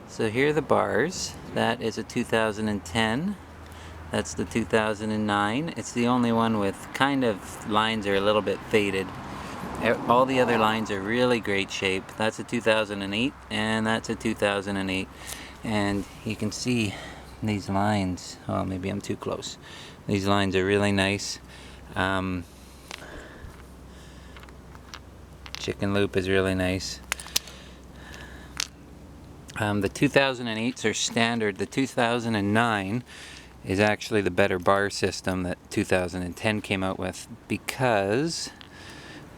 So here are the bars. That is a 2010. That's the 2009. It's the only one with kind of lines are a little bit faded. All the other lines are really great shape. That's a 2008 and that's a 2008. And you can see these lines. Oh, maybe I'm too close. These lines are really nice. Chicken loop is really nice. The 2008s are standard. The 2009 is actually the better bar system that 2010 came out with because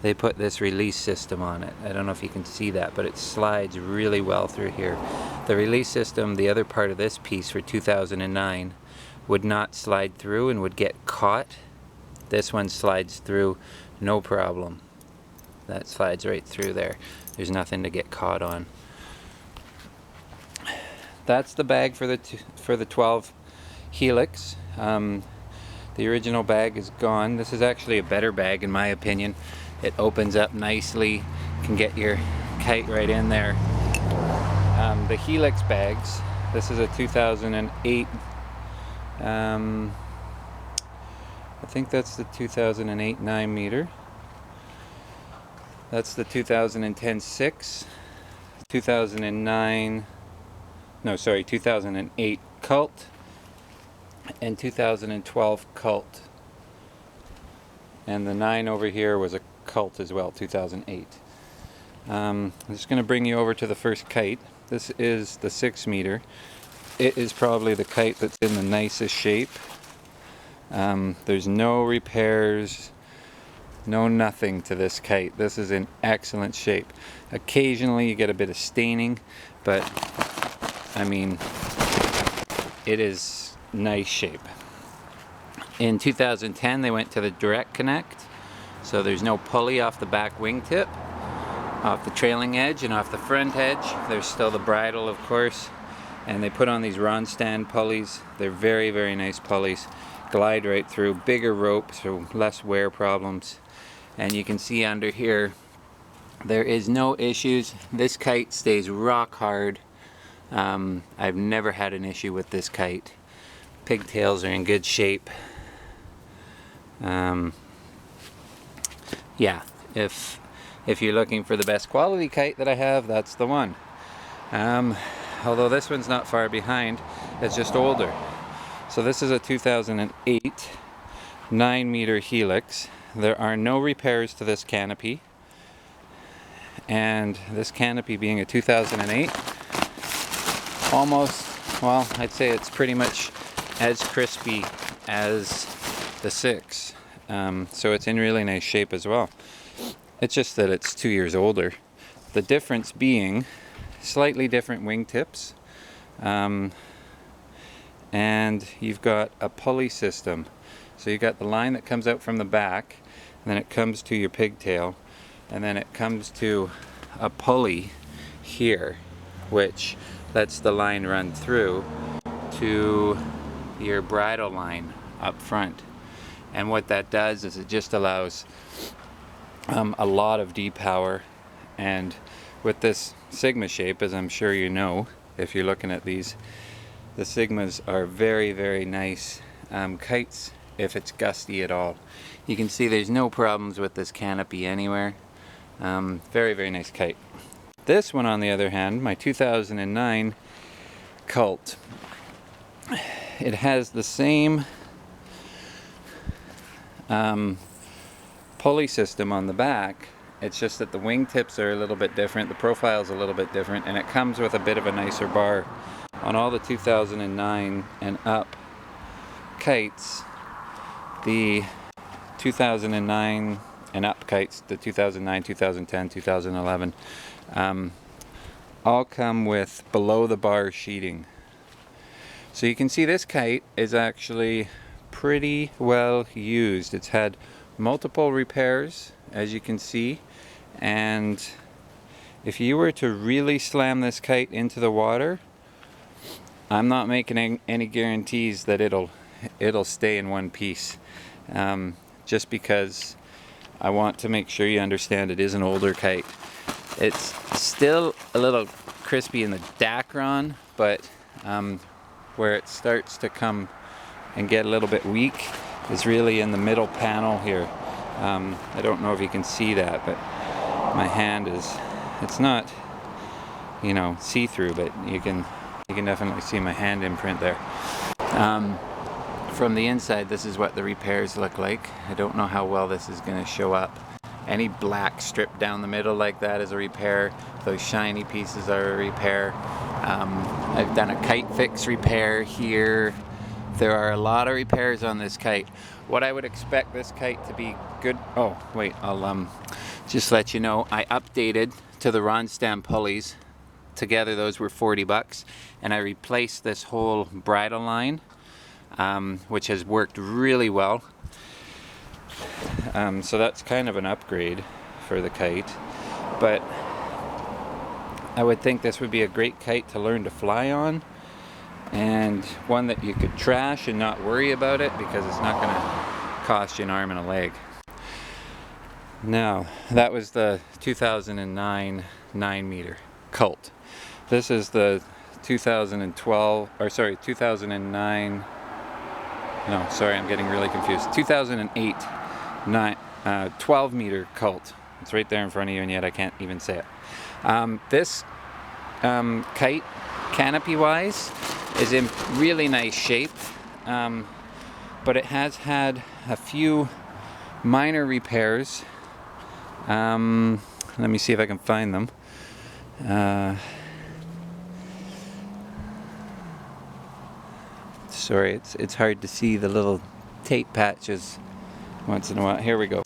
they put this release system on it. I don't know if you can see that, but it slides really well through here. The release system, the other part of this piece for 2009, would not slide through and would get caught. This one slides through no problem. That slides right through there. There's nothing to get caught on. That's the bag for the 12 Helix. The original bag is gone. This is actually a better bag in my opinion. It opens up nicely, can get your kite right in there. The Helix bags, this is a 2008, I think that's the 2008 9 meter. That's the 2010 6, 2009, no sorry, 2008 Cult, and 2012 Cult. And the 9 over here was a Cult as well, 2008. I'm just going to bring you over to the first kite. This is the 6 meter. It is probably the kite that's in the nicest shape. There's no repairs, no nothing to this kite. This is in excellent shape. Occasionally you get a bit of staining, but I mean, it is nice shape. In 2010 they went to the direct connect, so there's no pulley off the back wingtip, off the trailing edge and off the front edge. There's still the bridle, of course, and they put on these Ronstand pulleys. They're very, very nice pulleys. Glide right through, bigger rope, so less wear problems. And you can see under here, there is no issues. This kite stays rock hard. I've never had an issue with this kite. Pigtails are in good shape. Yeah, if you're looking for the best quality kite that I have, that's the one. Although this one's not far behind, it's just older. So this is a 2008 9 meter Helix. There are no repairs to this canopy, and this canopy being a 2008, almost, well, I'd say it's pretty much as crispy as the 6. So it's in really nice shape as well. It's just that it's 2 years older. The difference being slightly different wingtips, and you've got a pulley system. So you've got the line that comes out from the back, and then it comes to your pigtail, and then it comes to a pulley here, which lets the line run through to your bridle line up front. And what that does is it just allows a lot of D-power. And with this Sigma shape, as I'm sure you know if you're looking at these, the Sigmas are very, very nice kites if it's gusty at all. You can see there's no problems with this canopy anywhere. Very, very nice kite. This one, on the other hand, my 2009 Cult, it has the same pulley system on the back. It's just that the wingtips are a little bit different, the profile's a little bit different, and it comes with a bit of a nicer bar. On all the 2009 and up kites, the 2009 and up kites, the 2009, 2010, 2011, all come with below the bar sheeting. So you can see this kite is actually pretty well used. It's had multiple repairs, as you can see, and if you were to really slam this kite into the water, I'm not making any guarantees that it'll stay in one piece, just because I want to make sure you understand it is an older kite. It's still a little crispy in the Dacron, but where it starts to come and get a little bit weak is really in the middle panel here. I don't know if you can see that, but my hand is, it's not, you know, see-through, but you can definitely see my hand imprint there. From the inside, this is what the repairs look like. I don't know how well this is going to show up. Any black strip down the middle like that is a repair. Those shiny pieces are a repair. I've done a kite fix repair here. There are a lot of repairs on this kite. What I would expect this kite to be good. Oh wait, I'll just let you know, I updated to the Ronstam pulleys. Together those were 40 bucks, and I replaced this whole bridle line, which has worked really well. So that's kind of an upgrade for the kite, but I would think this would be a great kite to learn to fly on, and one that you could trash and not worry about it because it's not going to cost you an arm and a leg. Now, that was the 2009 9-meter Cult. This is the 2012, or sorry, 2009, no, sorry, I'm getting really confused. 2008 12-meter Cult. It's right there in front of you, and yet I can't even say it. This kite, canopy-wise, is in really nice shape, but it has had a few minor repairs. Let me see if I can find them. Sorry, it's hard to see the little tape patches once in a while. Here we go.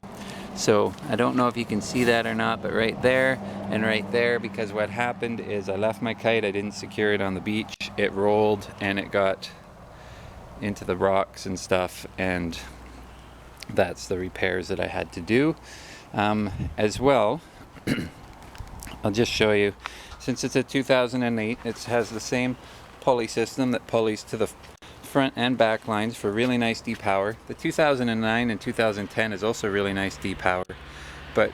So I don't know if you can see that or not, but right there and right there, because what happened is I left my kite, I didn't secure it on the beach, it rolled and it got into the rocks and stuff, and that's the repairs that I had to do. As well, I'll just show you, since it's a 2008, it has the same pulley system that pulleys to the front and back lines for really nice depower. The 2009 and 2010 is also really nice depower, but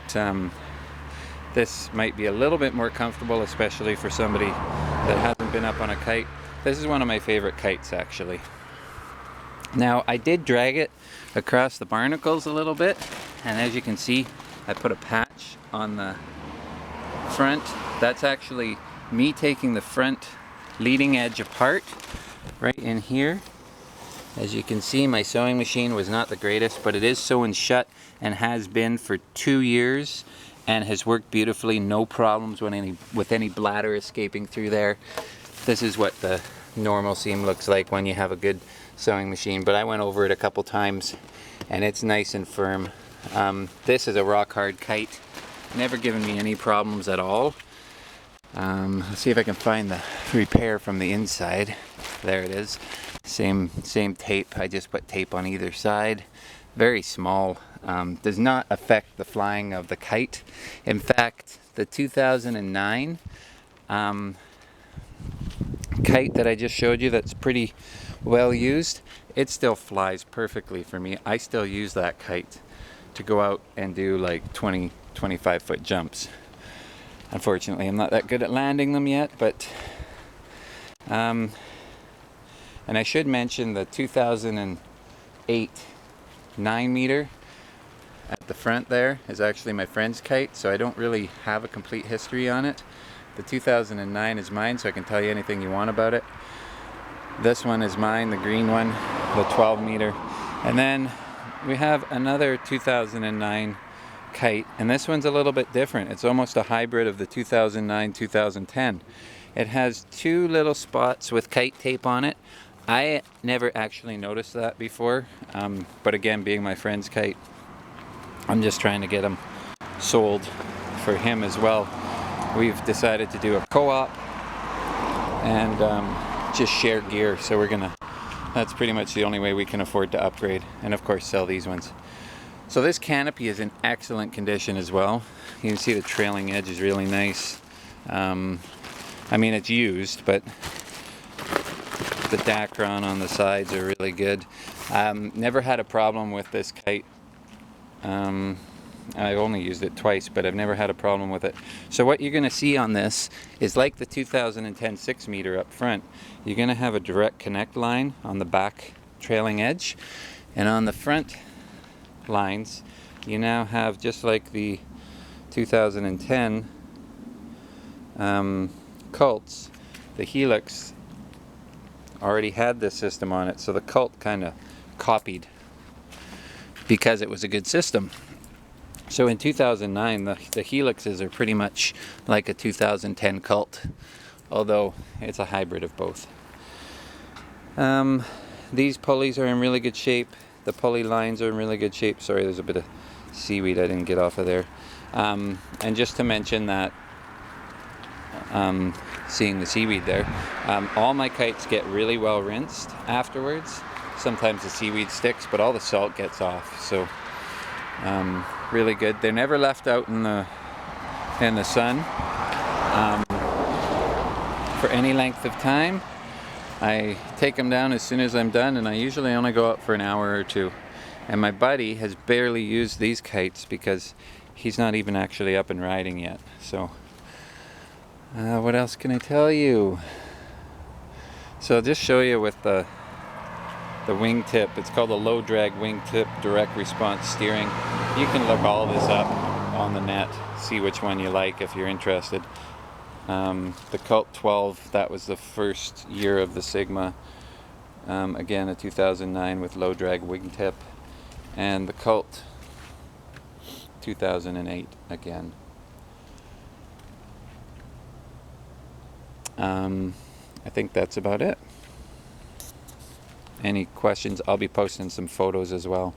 this might be a little bit more comfortable, especially for somebody that hasn't been up on a kite. This is one of my favorite kites, actually. Now, I did drag it across the barnacles a little bit, and as you can see, I put a patch on the front. That's actually me taking the front leading edge apart right in here. As you can see, my sewing machine was not the greatest, but it is sewing shut and has been for 2 years and has worked beautifully. No problems with any bladder escaping through there. This is what the normal seam looks like when you have a good sewing machine, but I went over it a couple times and it's nice and firm. This is a rock hard kite, never given me any problems at all. Let's see if I can find the repair from the inside. There it is. Same tape. I just put tape on either side. Very small. Does not affect the flying of the kite. In fact, the 2009 kite that I just showed you, that's pretty well used, it still flies perfectly for me. I still use that kite to go out and do like 20-25 foot jumps. Unfortunately, I'm not that good at landing them yet, but and I should mention the 2008 9-meter at the front there is actually my friend's kite, so I don't really have a complete history on it. The 2009 is mine, so I can tell you anything you want about it. This one is mine, the green one, the 12-meter. And then we have another 2009 kite, and this one's a little bit different. It's almost a hybrid of the 2009-2010. It has two little spots with kite tape on it. I never actually noticed that before, but again, being my friend's kite, I'm just trying to get them sold for him as well. We've decided to do a co-op and just share gear, so that's pretty much the only way we can afford to upgrade, and of course sell these ones. So this canopy is in excellent condition as well. You can see the trailing edge is really nice. I mean, it's used, but the Dacron on the sides are really good. Never had a problem with this kite I've only used it twice, but I've never had a problem with it. So what you're going to see on this is like the 2010 6-meter up front. You're going to have a direct connect line on the back trailing edge, and on the front lines you now have, just like the 2010 Cults, the Helix already had this system on it, so the Cult kind of copied because it was a good system. So in 2009, the Helixes are pretty much like a 2010 Cult, although it's a hybrid of both. These pulleys are in really good shape. The pulley lines are in really good shape. Sorry, there's a bit of seaweed I didn't get off of there. And just to mention that, seeing the seaweed there, all my kites get really well rinsed afterwards. Sometimes the seaweed sticks, but all the salt gets off. So really good. They're never left out in the sun for any length of time. I take them down as soon as I'm done, and I usually only go out for an hour or two. And my buddy has barely used these kites because he's not even actually up and riding yet. So what else can I tell you? So I'll just show you with the wingtip. It's called a low drag wingtip direct response steering. You can look all this up on the net, see which one you like if you're interested. The Cult 12, that was the first year of the Sigma. Again, a 2009 with low drag wingtip. And the Cult 2008 again. I think that's about it. Any questions? I'll be posting some photos as well.